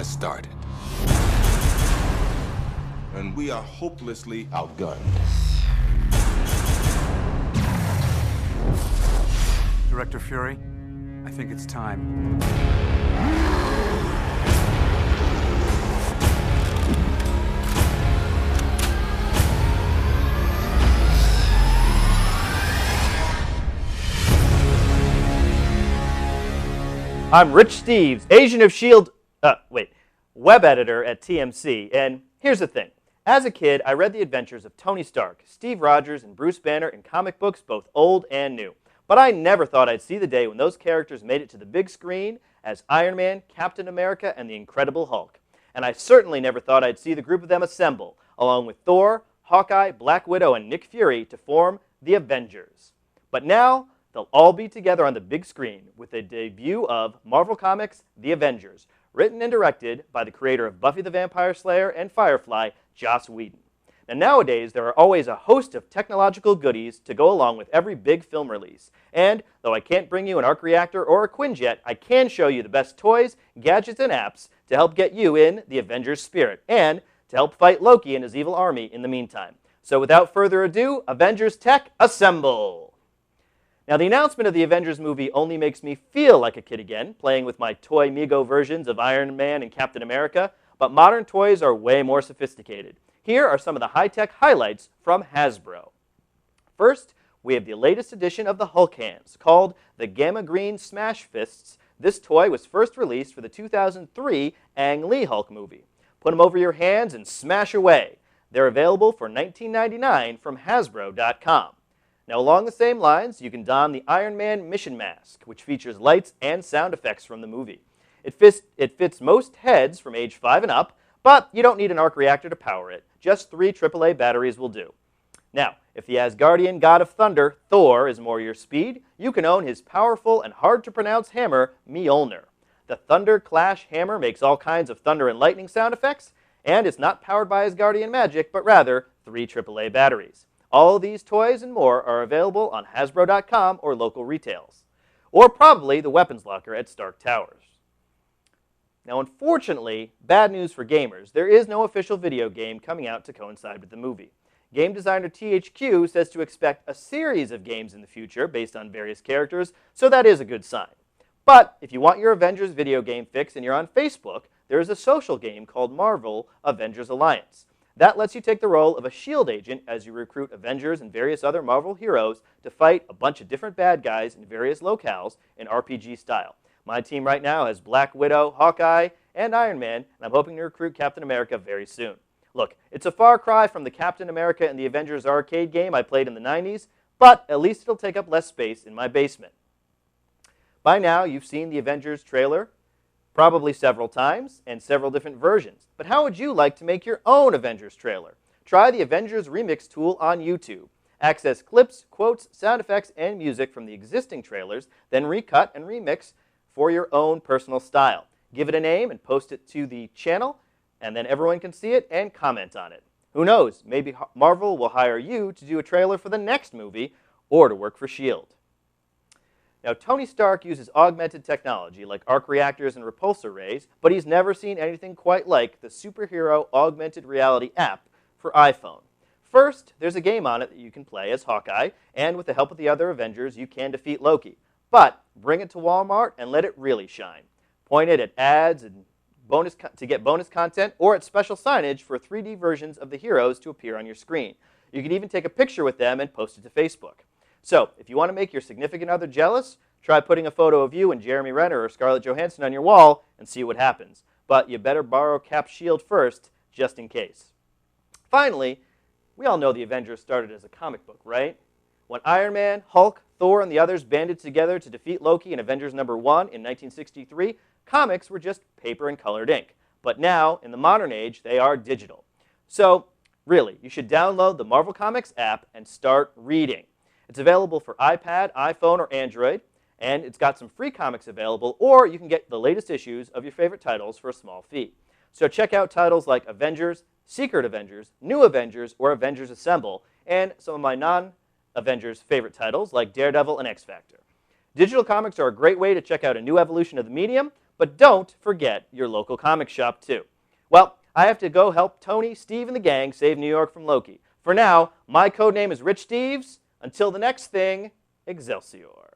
just started. And we are hopelessly outgunned. Director Fury, I think it's time. I'm Rich Steves, Agent of S.H.I.E.L.D., web editor at TMC, and here's the thing. As a kid, I read the adventures of Tony Stark, Steve Rogers, and Bruce Banner in comic books, both old and new. But I never thought I'd see the day when those characters made it to the big screen as Iron Man, Captain America, and the Incredible Hulk. And I certainly never thought I'd see the group of them assemble, along with Thor, Hawkeye, Black Widow, and Nick Fury to form the Avengers. But now, they'll all be together on the big screen with the debut of Marvel Comics' The Avengers, written and directed by the creator of Buffy the Vampire Slayer and Firefly, Joss Whedon. Now nowadays, there are always a host of technological goodies to go along with every big film release. And though I can't bring you an arc reactor or a Quinjet, I can show you the best toys, gadgets, and apps to help get you in the Avengers spirit and to help fight Loki and his evil army in the meantime. So without further ado, Avengers Tech, assemble! Now, the announcement of the Avengers movie only makes me feel like a kid again, playing with my toy Mego versions of Iron Man and Captain America, but modern toys are way more sophisticated. Here are some of the high-tech highlights from Hasbro. First, we have the latest edition of the Hulk hands, called the Gamma Green Smash Fists. This toy was first released for the 2003 Ang Lee Hulk movie. Put them over your hands and smash away. They're available for $19.99 from Hasbro.com. Now, along the same lines, you can don the Iron Man Mission Mask, which features lights and sound effects from the movie. It fits most heads from age 5 and up, but you don't need an arc reactor to power it. Just 3 AAA batteries will do. Now, if the Asgardian god of thunder, Thor, is more your speed, you can own his powerful and hard-to-pronounce hammer, Mjolnir. The Thunder Clash hammer makes all kinds of thunder and lightning sound effects, and it's not powered by Asgardian magic, but rather 3 AAA batteries. All of these toys and more are available on Hasbro.com or local retails, or probably the weapons locker at Stark Towers. Now, unfortunately, bad news for gamers, there is no official video game coming out to coincide with the movie. Game designer THQ says to expect a series of games in the future based on various characters, so that is a good sign. But if you want your Avengers video game fix and you're on Facebook, there is a social game called Marvel Avengers Alliance. That lets you take the role of a S.H.I.E.L.D. agent as you recruit Avengers and various other Marvel heroes to fight a bunch of different bad guys in various locales in RPG style. My team right now has Black Widow, Hawkeye, and Iron Man, and I'm hoping to recruit Captain America very soon. Look, it's a far cry from the Captain America and the Avengers arcade game I played in the 90s, but at least it'll take up less space in my basement. By now, you've seen the Avengers trailer, probably several times, and several different versions. But how would you like to make your own Avengers trailer? Try the Avengers Remix tool on YouTube. Access clips, quotes, sound effects, and music from the existing trailers, then recut and remix for your own personal style. Give it a name and post it to the channel, and then everyone can see it and comment on it. Who knows, maybe Marvel will hire you to do a trailer for the next movie or to work for S.H.I.E.L.D. Now, Tony Stark uses augmented technology like arc reactors and repulsor rays, but he's never seen anything quite like the superhero Augmented Reality App for iPhone. First, there's a game on it that you can play as Hawkeye, and with the help of the other Avengers, you can defeat Loki. But bring it to Walmart and let it really shine. Point it at ads and to get bonus content, or at special signage for 3D versions of the heroes to appear on your screen. You can even take a picture with them and post it to Facebook. So, if you want to make your significant other jealous, try putting a photo of you and Jeremy Renner or Scarlett Johansson on your wall and see what happens. But you better borrow Cap's shield first, just in case. Finally, we all know the Avengers started as a comic book, right? When Iron Man, Hulk, Thor, and the others banded together to defeat Loki in Avengers #1 in 1963, comics were just paper and colored ink. But now, in the modern age, they are digital. So, really, you should download the Marvel Comics app and start reading. It's available for iPad, iPhone, or Android, and it's got some free comics available, or you can get the latest issues of your favorite titles for a small fee. So check out titles like Avengers, Secret Avengers, New Avengers, or Avengers Assemble, and some of my non-Avengers favorite titles like Daredevil and X-Factor. Digital comics are a great way to check out a new evolution of the medium, But don't forget your local comic shop, too. Well, I have to go help Tony, Steve, and the gang save New York from Loki. For now, my codename is Rich Steves. Until the next thing, Excelsior.